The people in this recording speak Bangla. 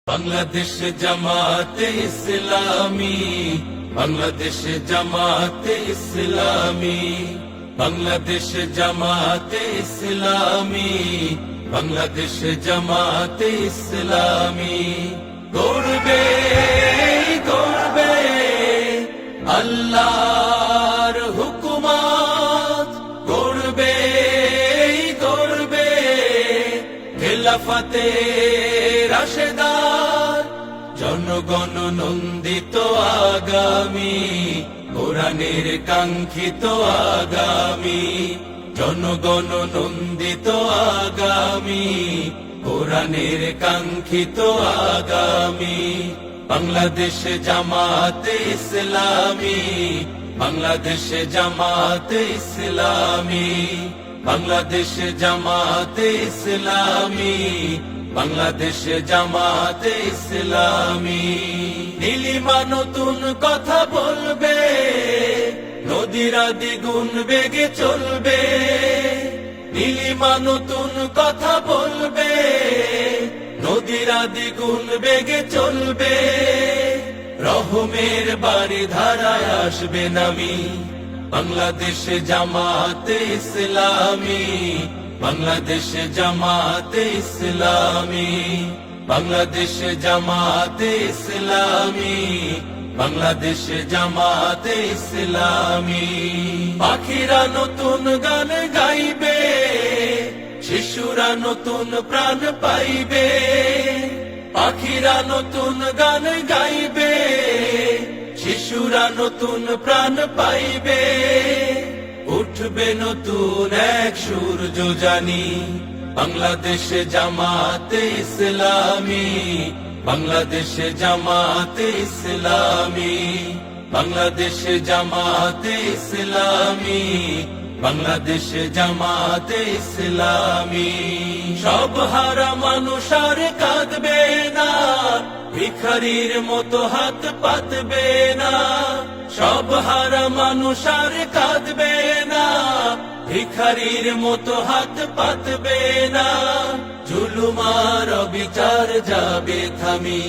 বাংলাদেশ জামাতে ইসলামী, বাংলাদেশ জামাতে ইসলামী, বাংলাদেশ জামাতে ইসলামী, বাংলাদেশ জামাতে ইসলামী। গর্বে গর্বে আল্লাহর হুকুমত, গর্বে গর্বে খেলাফতে রাশেদার, জনগণ নন্দিত আগামী, কোরআনের কাঙ্ক্ষিত আগামী, জনগণ নন্দিত আগামী, কোরআনের কাঙ্ক্ষিত আগামী। বাংলাদেশ জামাতে ইসলামী, বাংলাদেশ জামাতে ইসলামী, বাংলাদেশ জামাতে ইসলামী, বাংলাদেশ জামাতে ইসলামী। নীলিমা নতুন কথা বলবে, নদীরা দ্বিগুণ বেগে চলবে। নীলিমা নতুন কথা বলবে, নদীরা দ্বিগুণ বেগে চলবে। রহমের বাড়ি ধারায় আসবে নামি, বাংলাদেশ জামাতে ইসলামী, বাংলাদেশ জামাতে ইসলামী, বাংলাদেশ জামাতে ইসলামী, বাংলাদেশ জামাতে ইসলামী। পাখিরা নতুন গান গাইবে, শিশুরা নতুন প্রাণ পাইবে। পাখিরা নতুন গান গাইবে, শিশুরা নতুন প্রাণ পাইবে। উঠবে নতুন এক সূর্য জানি, বাংলাদেশ জামাতে ইসলামী, বাংলাদেশ জামাতে ইসলামী, বাংলাদেশ জামাতে ইসলামী, বাংলাদেশ জামাতে ইসলামী। সব হারা মানুষ আর কাঁদবে না, ভিখারির মতো হাত পাতবে না। সব হারা মানুষ আর কাঁদবে না, ভিখারির মতো হাত পাতবে না। জুলুম আর অবিচার যাবে থামি।